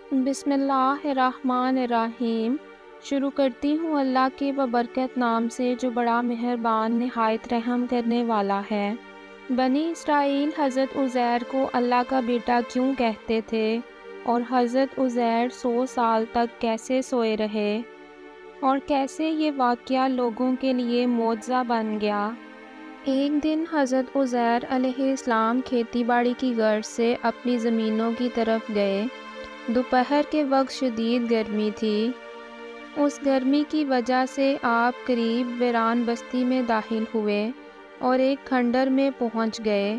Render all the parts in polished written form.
بسم اللہ الرحمن الرحیم۔ شروع کرتی ہوں اللہ کے ببرکت نام سے جو بڑا مہربان نہایت رحم کرنے والا ہے۔ بنی اسرائیل حضرت عزیر کو اللہ کا بیٹا کیوں کہتے تھے اور حضرت عزیر 100 سال تک کیسے سوئے رہے اور کیسے یہ واقعہ لوگوں کے لیے معجزہ بن گیا۔ ایک دن حضرت عزیر علیہ السلام کھیتی باڑی کی غرض سے اپنی زمینوں کی طرف گئے۔ دوپہر کے وقت شدید گرمی تھی۔ اس گرمی کی وجہ سے آپ قریب ویران بستی میں داخل ہوئے اور ایک کھنڈر میں پہنچ گئے۔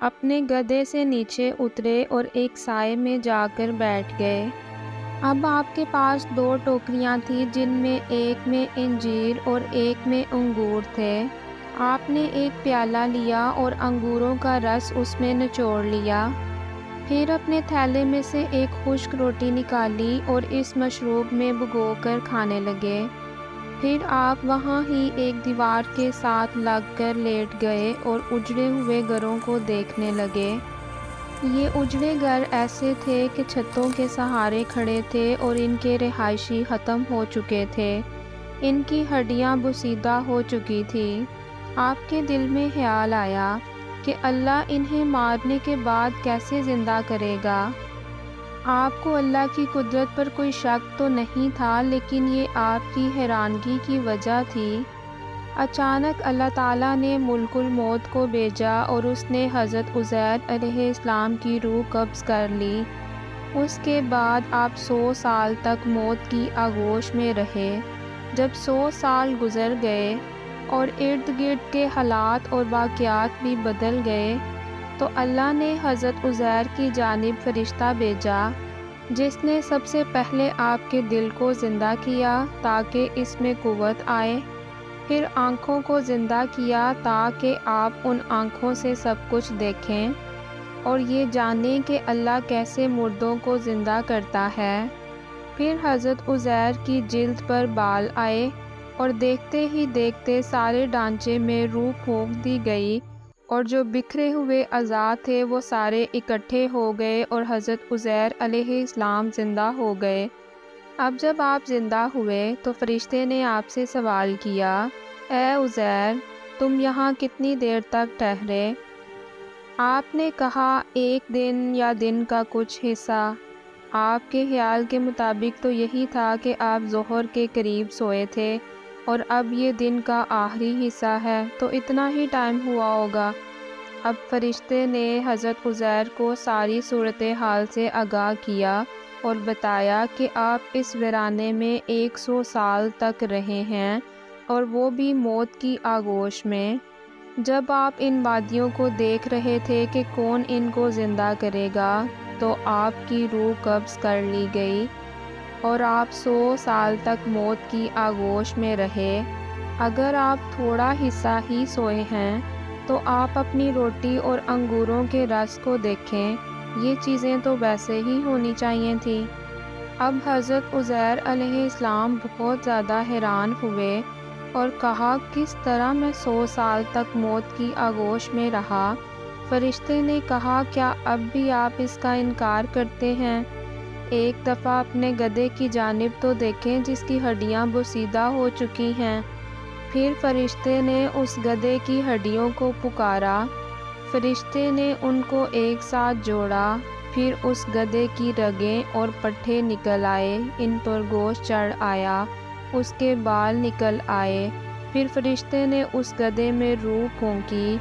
اپنے گدھے سے نیچے اترے اور ایک سائے میں جا کر بیٹھ گئے۔ اب آپ کے پاس 2 ٹوکریاں تھیں جن میں ایک میں انجیر اور ایک میں انگور تھے۔ آپ نے ایک پیالہ لیا اور انگوروں کا رس اس میں نچوڑ لیا۔ پھر اپنے تھیلے میں سے ایک خشک روٹی نکالی اور اس مشروب میں بھگو کر کھانے لگے۔ پھر آپ وہاں ہی ایک دیوار کے ساتھ لگ کر لیٹ گئے اور اجڑے ہوئے گھروں کو دیکھنے لگے۔ یہ اجڑے گھر ایسے تھے کہ چھتوں کے سہارے کھڑے تھے اور ان کے رہائشی ختم ہو چکے تھے۔ ان کی ہڈیاں بوسیدہ ہو چکی تھیں۔ آپ کے دل میں خیال آیا کہ اللہ انہیں مارنے کے بعد کیسے زندہ کرے گا۔ آپ کو اللہ کی قدرت پر کوئی شک تو نہیں تھا، لیکن یہ آپ کی حیرانگی کی وجہ تھی۔ اچانک اللہ تعالیٰ نے ملک الموت کو بھیجا اور اس نے حضرت عزیر علیہ السلام کی روح قبض کر لی۔ اس کے بعد آپ 100 سال تک موت کی آغوش میں رہے۔ جب 100 سال گزر گئے اور ارد گرد کے حالات اور واقعات بھی بدل گئے تو اللہ نے حضرت عزیر کی جانب فرشتہ بھیجا جس نے سب سے پہلے آپ کے دل کو زندہ کیا تاکہ اس میں قوت آئے، پھر آنکھوں کو زندہ کیا تاکہ آپ ان آنکھوں سے سب کچھ دیکھیں اور یہ جانیں کہ اللہ کیسے مردوں کو زندہ کرتا ہے۔ پھر حضرت عزیر کی جلد پر بال آئے اور دیکھتے ہی دیکھتے سارے ڈھانچے میں روح پھونک دی گئی اور جو بکھرے ہوئے اعضاء تھے وہ سارے اکٹھے ہو گئے اور حضرت عزیر علیہ السلام زندہ ہو گئے۔ اب جب آپ زندہ ہوئے تو فرشتے نے آپ سے سوال کیا، اے عزیر، تم یہاں کتنی دیر تک ٹھہرے؟ آپ نے کہا، 1 دن یا دن کا کچھ حصہ۔ آپ کے خیال کے مطابق تو یہی تھا کہ آپ ظہر کے قریب سوئے تھے اور اب یہ دن کا آخری حصہ ہے تو اتنا ہی ٹائم ہوا ہوگا۔ اب فرشتے نے حضرت عزیر کو ساری صورتحال سے آگاہ کیا اور بتایا کہ آپ اس ویرانے میں 100 سال تک رہے ہیں اور وہ بھی موت کی آغوش میں۔ جب آپ ان وادیوں کو دیکھ رہے تھے کہ کون ان کو زندہ کرے گا تو آپ کی روح قبض کر لی گئی اور آپ 100 سال تک موت کی آغوش میں رہے۔ اگر آپ تھوڑا حصہ ہی سوئے ہیں تو آپ اپنی روٹی اور انگوروں کے رس کو دیکھیں، یہ چیزیں تو ویسے ہی ہونی چاہیے تھیں۔ اب حضرت عزیر علیہ السلام بہت زیادہ حیران ہوئے اور کہا، کس طرح میں 100 سال تک موت کی آغوش میں رہا؟ فرشتے نے کہا، کیا اب بھی آپ اس کا انکار کرتے ہیں؟ ایک دفعہ اپنے گدھے کی جانب تو دیکھیں جس کی ہڈیاں بوسیدہ ہو چکی ہیں۔ پھر فرشتے نے اس گدھے کی ہڈیوں کو پکارا۔ فرشتے نے ان کو ایک ساتھ جوڑا۔ پھر اس گدھے کی رگیں اور پٹھے نکل آئے، ان پر گوشت چڑھ آیا، اس کے بال نکل آئے۔ پھر فرشتے نے اس گدھے میں روح پھونکی۔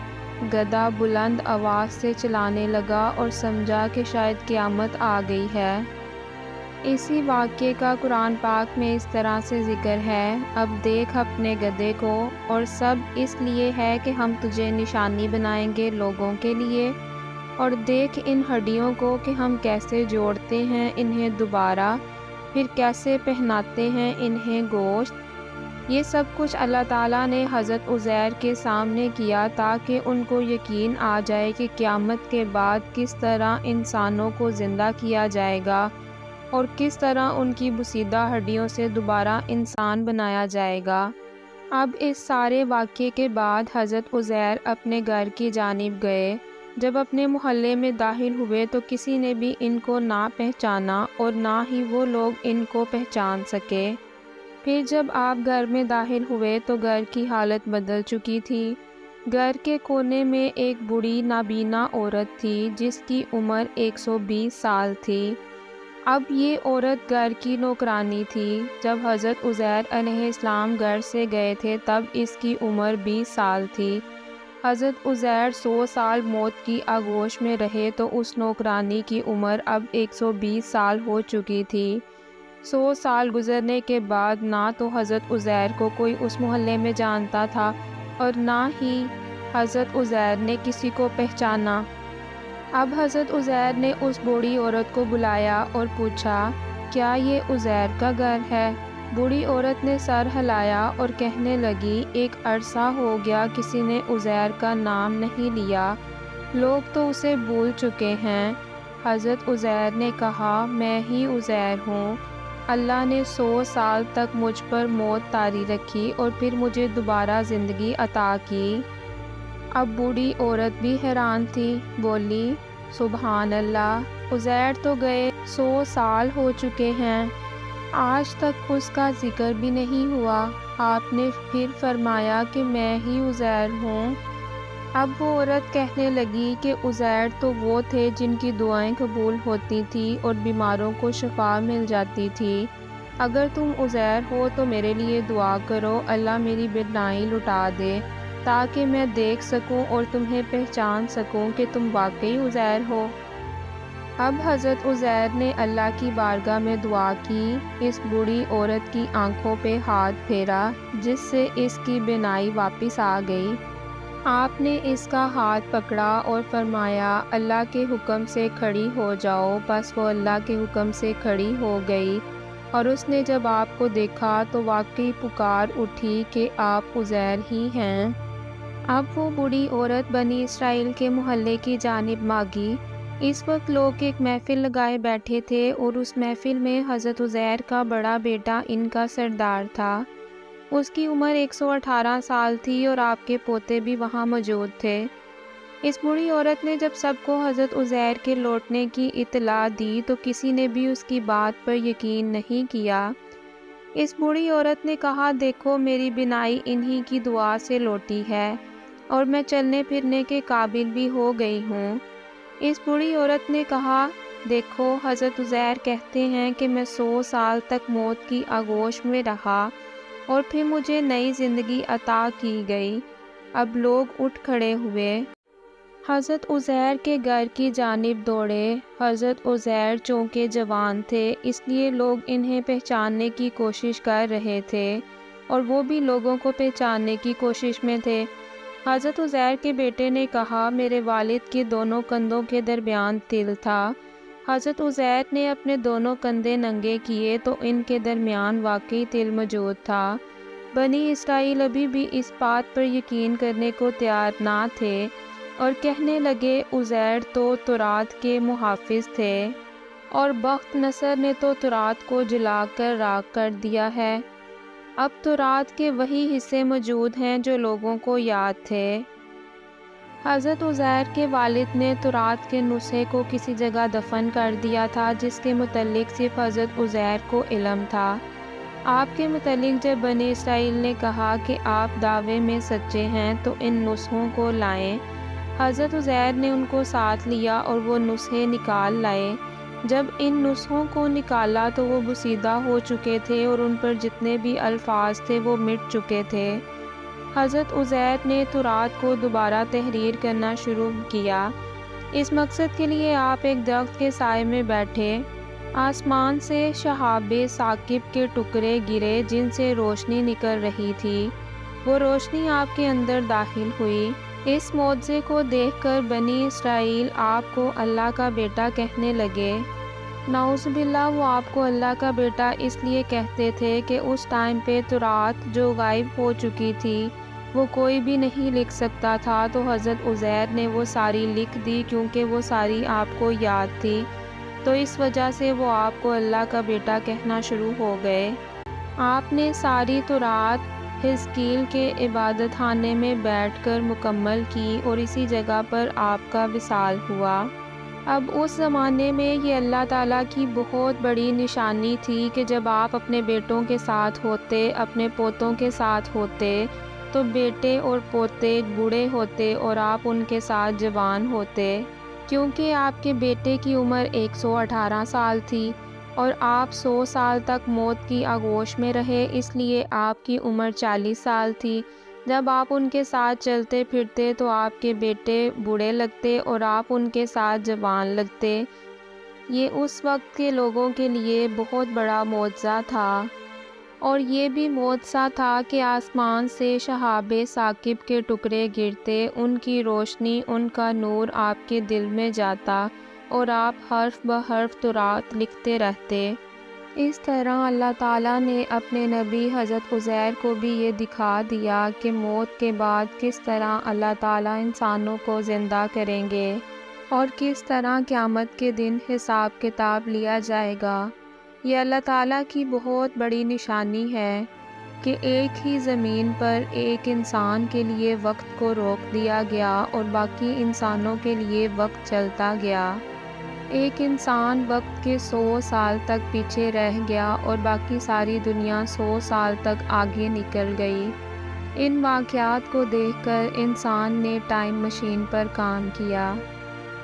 گدھا بلند آواز سے چلانے لگا اور سمجھا کہ شاید قیامت آ گئی ہے۔ اسی واقعے کا قرآن پاک میں اس طرح سے ذکر ہے، اب دیکھ اپنے گدھے کو، اور سب اس لیے ہے کہ ہم تجھے نشانی بنائیں گے لوگوں کے لیے، اور دیکھ ان ہڈیوں کو کہ ہم کیسے جوڑتے ہیں انہیں دوبارہ، پھر کیسے پہناتے ہیں انہیں گوشت۔ یہ سب کچھ اللہ تعالیٰ نے حضرت عزیر کے سامنے کیا تاکہ ان کو یقین آ جائے کہ قیامت کے بعد کس طرح انسانوں کو زندہ کیا جائے گا اور کس طرح ان کی بوسیدہ ہڈیوں سے دوبارہ انسان بنایا جائے گا۔ اب اس سارے واقعے کے بعد حضرت عزیر اپنے گھر کی جانب گئے جب اپنے محلے میں داخل ہوئے تو کسی نے بھی ان کو نہ پہچانا اور نہ ہی وہ لوگ ان کو پہچان سکے۔ پھر جب آپ گھر میں داخل ہوئے تو گھر کی حالت بدل چکی تھی۔ گھر کے کونے میں ایک بوڑھی نابینا عورت تھی جس کی عمر 120 سال تھی۔ اب یہ عورت گھر کی نوکرانی تھی۔ جب حضرت عزیر علیہ السلام گھر سے گئے تھے تب اس کی عمر 20 سال تھی۔ حضرت عزیر 100 سال موت کی آغوش میں رہے تو اس نوکرانی کی عمر اب 120 سال ہو چکی تھی۔ 100 سال گزرنے کے بعد نہ تو حضرت عزیر کو کوئی اس محلے میں جانتا تھا اور نہ ہی حضرت عزیر نے کسی کو پہچانا۔ اب حضرت عزیر نے اس بوڑھی عورت کو بلایا اور پوچھا، کیا یہ عزیر کا گھر ہے؟ بوڑھی عورت نے سر ہلایا اور کہنے لگی، ایک عرصہ ہو گیا کسی نے عزیر کا نام نہیں لیا، لوگ تو اسے بھول چکے ہیں۔ حضرت عزیر نے کہا، میں ہی عزیر ہوں۔ اللہ نے 100 سال تک مجھ پر موت طاری رکھی اور پھر مجھے دوبارہ زندگی عطا کی۔ اب بوڑھی عورت بھی حیران تھی، بولی، سبحان اللہ، عزیر تو گئے 100 سال ہو چکے ہیں، آج تک اس کا ذکر بھی نہیں ہوا۔ آپ نے پھر فرمایا کہ میں ہی عزیر ہوں۔ اب وہ عورت کہنے لگی کہ عزیر تو وہ تھے جن کی دعائیں قبول ہوتی تھیں اور بیماروں کو شفا مل جاتی تھی۔ اگر تم عزیر ہو تو میرے لیے دعا کرو، اللہ میری بینائی لٹا دے تاکہ میں دیکھ سکوں اور تمہیں پہچان سکوں کہ تم واقعی عزیر ہو۔ اب حضرت عزیر نے اللہ کی بارگاہ میں دعا کی، اس بوڑھی عورت کی آنکھوں پہ ہاتھ پھیرا جس سے اس کی بینائی واپس آ گئی۔ آپ نے اس کا ہاتھ پکڑا اور فرمایا، اللہ کے حکم سے کھڑی ہو جاؤ۔ بس وہ اللہ کے حکم سے کھڑی ہو گئی اور اس نے جب آپ کو دیکھا تو واقعی پکار اٹھی کہ آپ عزیر ہی ہیں۔ اب وہ بوڑھی عورت بنی اسرائیل کے محلے کی جانب بھاگی۔ اس وقت لوگ ایک محفل لگائے بیٹھے تھے اور اس محفل میں حضرت عزیر کا بڑا بیٹا ان کا سردار تھا۔ اس کی عمر 118 سال تھی اور آپ کے پوتے بھی وہاں موجود تھے۔ اس بوڑھی عورت نے جب سب کو حضرت عزیر کے لوٹنے کی اطلاع دی تو کسی نے بھی اس کی بات پر یقین نہیں کیا۔ اس بوڑھی عورت نے کہا، دیکھو میری بینائی انہی کی دعا سے لوٹی ہے اور میں چلنے پھرنے کے قابل بھی ہو گئی ہوں۔ اس بوڑھی عورت نے کہا، دیکھو حضرت عزیر کہتے ہیں کہ میں 100 سال تک موت کی آغوش میں رہا اور پھر مجھے نئی زندگی عطا کی گئی۔ اب لوگ اٹھ کھڑے ہوئے، حضرت عزیر کے گھر کی جانب دوڑے۔ حضرت عزیر چونکہ جوان تھے اس لیے لوگ انہیں پہچاننے کی کوشش کر رہے تھے اور وہ بھی لوگوں کو پہچاننے کی کوشش میں تھے۔ حضرت عزیر کے بیٹے نے کہا، میرے والد کے دونوں کندھوں کے درمیان تل تھا۔ حضرت عزیر نے اپنے دونوں کندھے ننگے کیے تو ان کے درمیان واقعی تل موجود تھا۔ بنی اسرائیل ابھی بھی اس بات پر یقین کرنے کو تیار نہ تھے اور کہنے لگے، عزیر تو تورات کے محافظ تھے اور بخت نصر نے تو تورات کو جلا کر راکھ کر دیا ہے۔ اب تورات کے وہی حصے موجود ہیں جو لوگوں کو یاد تھے۔ حضرت عزیر کے والد نے تورات کے نسخے کو کسی جگہ دفن کر دیا تھا جس کے متعلق صرف حضرت عزیر کو علم تھا۔ آپ کے متعلق جب بنی اسرائیل نے کہا کہ آپ دعوے میں سچے ہیں تو ان نسخوں کو لائیں، حضرت عزیر نے ان کو ساتھ لیا اور وہ نسخے نکال لائے۔ جب ان نسخوں کو نکالا تو وہ بوسیدہ ہو چکے تھے اور ان پر جتنے بھی الفاظ تھے وہ مٹ چکے تھے۔ حضرت عزیر نے تورات کو دوبارہ تحریر کرنا شروع کیا۔ اس مقصد کے لیے آپ ایک درخت کے سائے میں بیٹھے۔ آسمان سے شہاب ثاقب کے ٹکڑے گرے جن سے روشنی نکل رہی تھی۔ وہ روشنی آپ کے اندر داخل ہوئی۔ اس معجزے کو دیکھ کر بنی اسرائیل آپ کو اللہ کا بیٹا کہنے لگے۔ نعوذ باللہ، وہ آپ کو اللہ کا بیٹا اس لیے کہتے تھے کہ اس ٹائم پہ تورات جو غائب ہو چکی تھی وہ کوئی بھی نہیں لکھ سکتا تھا، تو حضرت عزیر نے وہ ساری لکھ دی کیونکہ وہ ساری آپ کو یاد تھی، تو اس وجہ سے وہ آپ کو اللہ کا بیٹا کہنا شروع ہو گئے۔ آپ نے ساری تورات حزقیل کے عبادت خانے میں بیٹھ کر مکمل کی اور اسی جگہ پر آپ کا وصال ہوا۔ اب اس زمانے میں یہ اللہ تعالیٰ کی بہت بڑی نشانی تھی کہ جب آپ اپنے بیٹوں کے ساتھ ہوتے، اپنے پوتوں کے ساتھ ہوتے، تو بیٹے اور پوتے بوڑھے ہوتے اور آپ ان کے ساتھ جوان ہوتے، کیونکہ آپ کے بیٹے کی عمر 118 سال تھی اور آپ 100 سال تک موت کی آغوش میں رہے، اس لیے آپ کی عمر 40 سال تھی۔ جب آپ ان کے ساتھ چلتے پھرتے تو آپ کے بیٹے بوڑھے لگتے اور آپ ان کے ساتھ جوان لگتے۔ یہ اس وقت کے لوگوں کے لیے بہت بڑا معجزہ تھا، اور یہ بھی معجزہ تھا کہ آسمان سے شہاب ثاقب کے ٹکڑے گرتے، ان کی روشنی، ان کا نور آپ کے دل میں جاتا اور آپ حرف بحرف تورات لکھتے رہتے۔ اس طرح اللہ تعالیٰ نے اپنے نبی حضرت عزیر کو بھی یہ دکھا دیا کہ موت کے بعد کس طرح اللہ تعالیٰ انسانوں کو زندہ کریں گے اور کس طرح قیامت کے دن حساب کتاب لیا جائے گا۔ یہ اللہ تعالیٰ کی بہت بڑی نشانی ہے کہ ایک ہی زمین پر ایک انسان کے لیے وقت کو روک دیا گیا اور باقی انسانوں کے لیے وقت چلتا گیا۔ ایک انسان وقت کے 100 سال تک پیچھے رہ گیا اور باقی ساری دنیا 100 سال تک آگے نکل گئی۔ ان واقعات کو دیکھ کر انسان نے ٹائم مشین پر کام کیا۔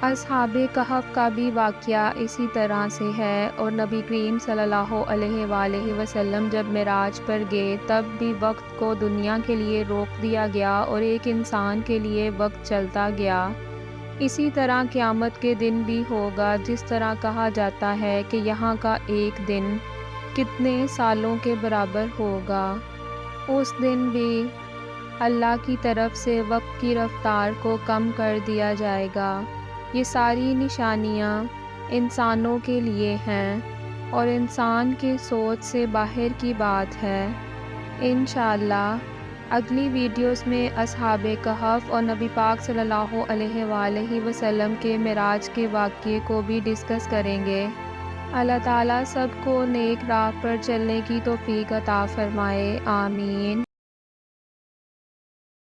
اصحاب کہف کا بھی واقعہ اسی طرح سے ہے، اور نبی کریم صلی اللہ علیہ وآلہ وسلم جب معراج پر گئے تب بھی وقت کو دنیا کے لیے روک دیا گیا اور ایک انسان کے لیے وقت چلتا گیا۔ اسی طرح قیامت کے دن بھی ہوگا، جس طرح کہا جاتا ہے کہ یہاں کا ایک دن کتنے سالوں کے برابر ہوگا۔ اس دن بھی اللہ کی طرف سے وقت کی رفتار کو کم کر دیا جائے گا۔ یہ ساری نشانیاں انسانوں کے لیے ہیں اور انسان کی سوچ سے باہر کی بات ہے۔ انشاءاللہ اگلی ویڈیوز میں اصحاب کہف اور نبی پاک صلی اللہ علیہ وآلہ وسلم کے معراج کے واقعے کو بھی ڈسکس کریں گے۔ اللہ تعالیٰ سب کو نیک راہ پر چلنے کی توفیق عطا فرمائے، آمین۔